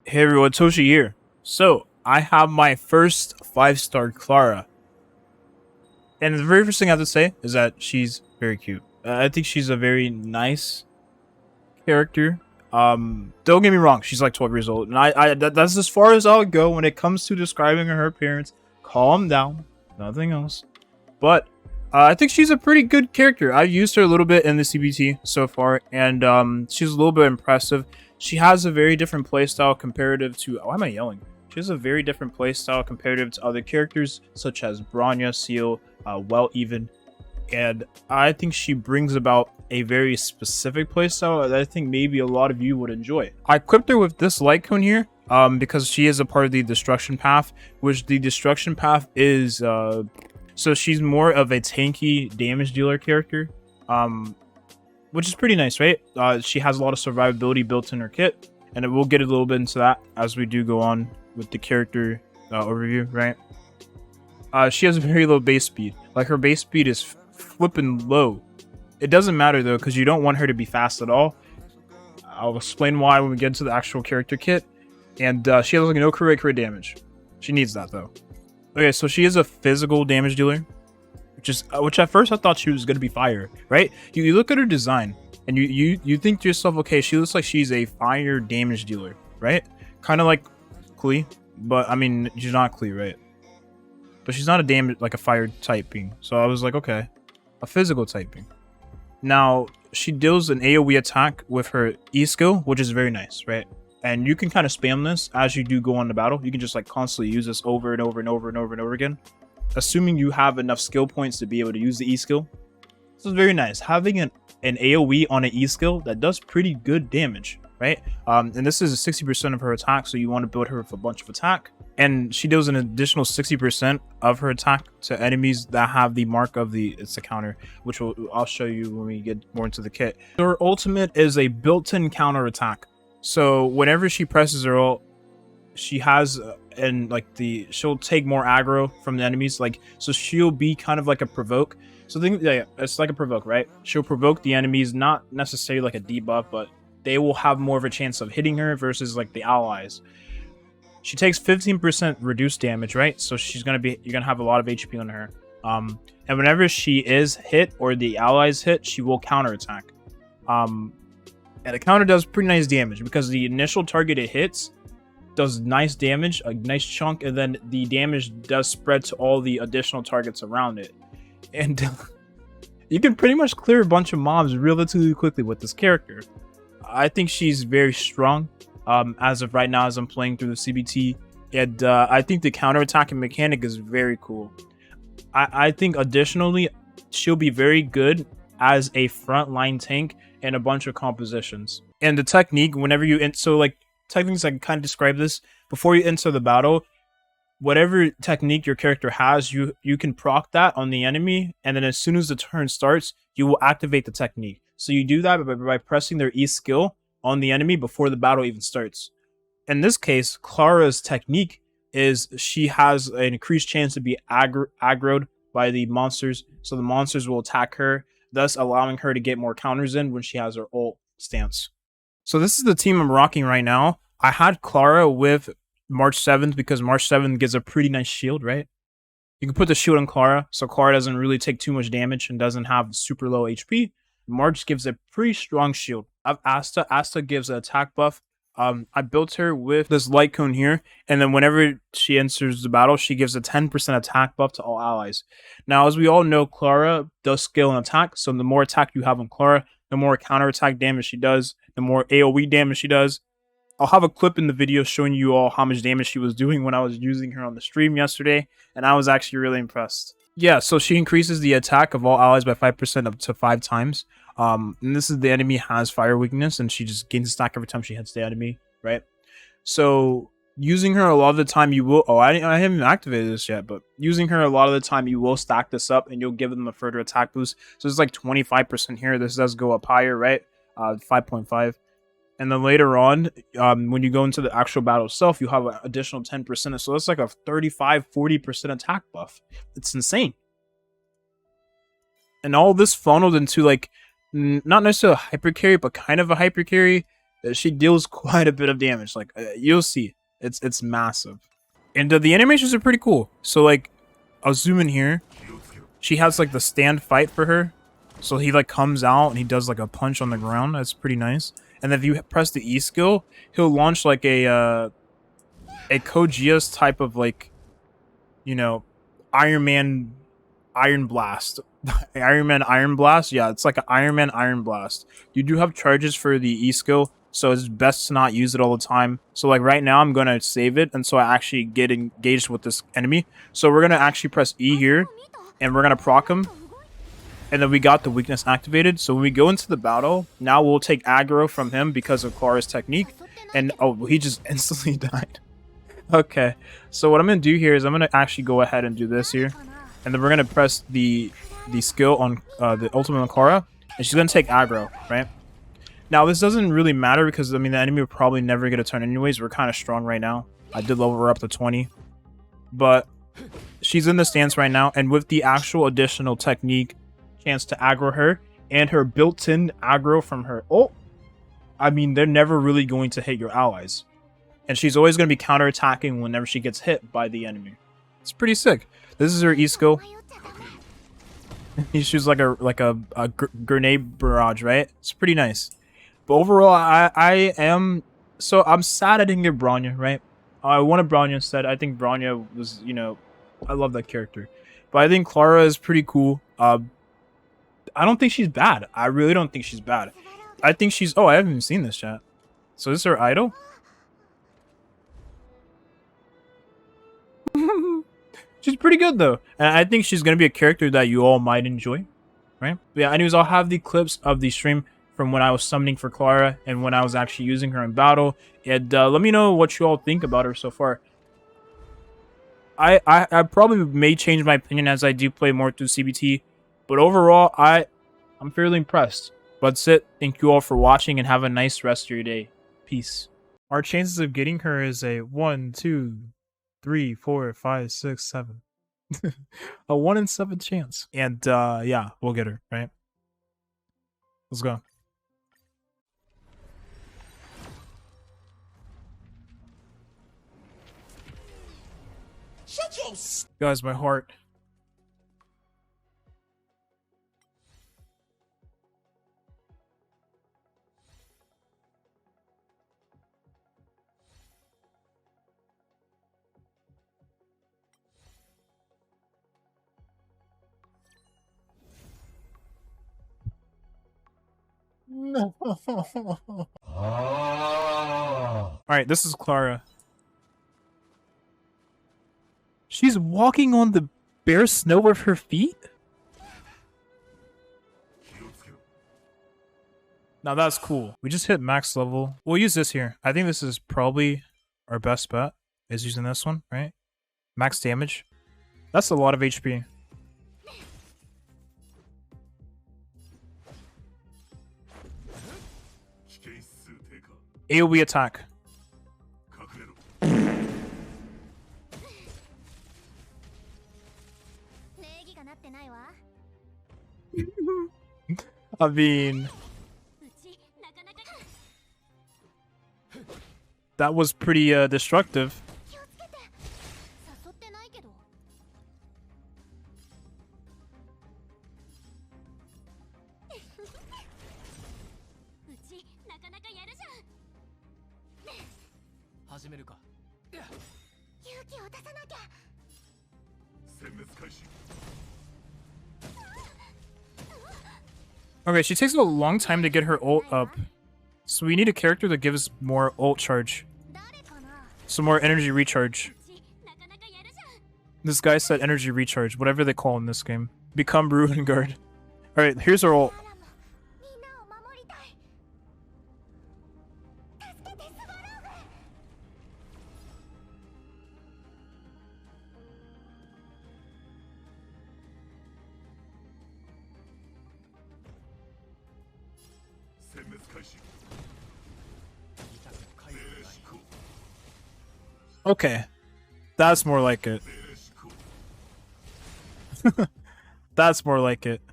Hey everyone, Toshi here. So, I have my first 5-star Clara. And the very first thing I have to say is that she's very cute. I think she's a very nice character. Don't get me wrong, she's like 12 years old. And that's as far as I'll go when it comes to describing her appearance. Calm down, nothing else. But, I think she's a pretty good character. I've used her a little bit in the CBT so far, and she's a little bit impressive. She has a very different playstyle comparative to... Why am I yelling? She has a very different playstyle comparative to other characters, such as Bronya, Seal, Well Even. And I think she brings about a very specific playstyle that I think maybe a lot of you would enjoy. I equipped her with this light cone here, because she is a part of the destruction path, which the destruction path is... So she's more of a tanky damage dealer character, which is pretty nice, right? She has a lot of survivability built in her kit, and we'll get a little bit into that as we do go on with the character overview, right? She has a very low base speed. Like, her base speed is flipping low. It doesn't matter, though, because you don't want her to be fast at all. I'll explain why when we get into the actual character kit. And she has like no crit damage. She needs that, though. Okay, so she is a physical damage dealer, which at first I thought she was gonna be fire, right? You look at her design and you think to yourself, okay, she looks like she's a fire damage dealer, right? Kind of like Klee, but I mean she's not Klee, right? But she's not a damage like a fire typing, so I was like, okay, a physical typing. Now she deals an AoE attack with her E skill, which is very nice, right? And you can kind of spam this as you do go on the battle. You can just like constantly use this over and over and over and over and over again, assuming you have enough skill points to be able to use the E skill. This is very nice. Having an AoE on an E skill that does pretty good damage, right? And this is 60% of her attack, so you want to build her with a bunch of attack. And she deals an additional 60% of her attack to enemies that have the mark of it's a counter, which I'll show you when we get more into the kit. Her ultimate is a built-in counter attack. So whenever she presses her ult, she has she'll take more aggro from the enemies, like, so she'll be kind of like a provoke. So yeah, it's like a provoke, right? She'll provoke the enemies, not necessarily like a debuff, but they will have more of a chance of hitting her versus like the allies. She takes 15% reduced damage, right? So you're gonna have a lot of HP on her. And whenever she is hit or the allies hit, she will counter attack. And the counter does pretty nice damage because the initial target it hits does nice damage, a nice chunk, and then the damage does spread to all the additional targets around it. And you can pretty much clear a bunch of mobs relatively quickly with this character. I think she's very strong as of right now as I'm playing through the CBT. And I think the counter-attacking mechanic is very cool. I think additionally, she'll be very good as a frontline tank in a bunch of compositions. And the technique, whenever you so like techniques, I can kind of describe this before you enter the battle. Whatever technique your character has, you can proc that on the enemy, and then as soon as the turn starts, you will activate the technique. So you do that by pressing their E skill on the enemy before the battle even starts. In this case, Clara's technique is she has an increased chance to be aggroed by the monsters, so the monsters will attack her, thus allowing her to get more counters in when she has her ult stance. So this is the team I'm rocking right now. I had Clara with March 7th because March 7th gives a pretty nice shield, right? You can put the shield on Clara, so Clara doesn't really take too much damage and doesn't have super low HP. March gives a pretty strong shield. I have Asta. Asta gives an attack buff. I built her with this light cone here, and then whenever she enters the battle, she gives a 10% attack buff to all allies. Now, as we all know, Clara does scale in attack, so the more attack you have on Clara, the more counterattack damage she does, the more AoE damage she does. I'll have a clip in the video showing you all how much damage she was doing when I was using her on the stream yesterday, and I was actually really impressed. Yeah, so she increases the attack of all allies by 5% up to 5 times. And this is the enemy has fire weakness, and she just gains a stack every time she hits the enemy, right? So using her a lot of the time, you will... Oh, I haven't even activated this yet, but using her a lot of the time, you will stack this up, and you'll give them a further attack boost. So it's like 25% here. This does go up higher, right? 5.5. And then later on, when you go into the actual battle itself, you have an additional 10%. So that's like a 35-40% attack buff. It's insane. And all this funneled into like, not necessarily a hyper carry, but kind of a hyper carry. She deals quite a bit of damage. Like you'll see, it's massive, and the animations are pretty cool. So like, I'll zoom in here. She has like the stand fight for her, so he like comes out and he does like a punch on the ground. That's pretty nice. And then if you press the E skill, he'll launch like a Kojia's type of like, you know, Iron Man Iron Blast. Iron Man Iron Blast? Yeah, it's like an Iron Man Iron Blast. You do have charges for the E skill, so it's best to not use it all the time. So like right now I'm going to save it until I actually get engaged with this enemy. So we're going to actually press E here, and we're going to proc him. And then we got the weakness activated. So when we go into the battle, now we'll take aggro from him because of Clara's technique. And oh, he just instantly died. Okay, so what I'm going to do here is I'm going to actually go ahead and do this here. And then we're going to press the skill on the ultimate on Clara. And she's going to take aggro, right? Now, this doesn't really matter because, I mean, the enemy will probably never get a turn anyways. We're kind of strong right now. I did level her up to 20. But she's in the stance right now. And with the actual additional technique, chance to aggro her, and her built-in aggro from her ult, I mean, they're never really going to hit your allies. And she's always going to be counter-attacking whenever she gets hit by the enemy. It's pretty sick. This is her E skill. He shoots like a grenade barrage, right? It's pretty nice. But overall, I'm sad I didn't get Bronya, right? I wanted Bronya instead. I think Bronya was, you know, I love that character. But I think Clara is pretty cool. I don't think she's bad. I really don't think she's bad. I think she's... Oh, I haven't even seen this, chat. So this is her idol? She's pretty good, though. And I think she's going to be a character that you all might enjoy, right? But yeah, anyways, I'll have the clips of the stream from when I was summoning for Clara and when I was actually using her in battle. And let me know what you all think about her so far. I probably may change my opinion as I do play more through CBT. But overall, I'm fairly impressed. But that's it. Thank you all for watching and have a nice rest of your day. Peace. Our chances of getting her is a 1, 2, 3, 4, 5, 6, 7. A 1 in 7 chance. And yeah, we'll get her, right? Let's go. Shut your... Guys, my heart. No. Alright, this is Clara. She's walking on the bare snow with her feet? Now that's cool. We just hit max level. We'll use this here. I think this is probably our best bet, is using this one, right? Max damage. That's a lot of HP. AoE attack. I mean... that was pretty destructive. Okay, she takes a long time to get her ult up. So we need a character that gives more ult charge. Some more energy recharge. This guy said energy recharge, whatever they call in this game. Become Ruin Guard. Alright, here's our ult. Okay, that's more like it. That's more like it.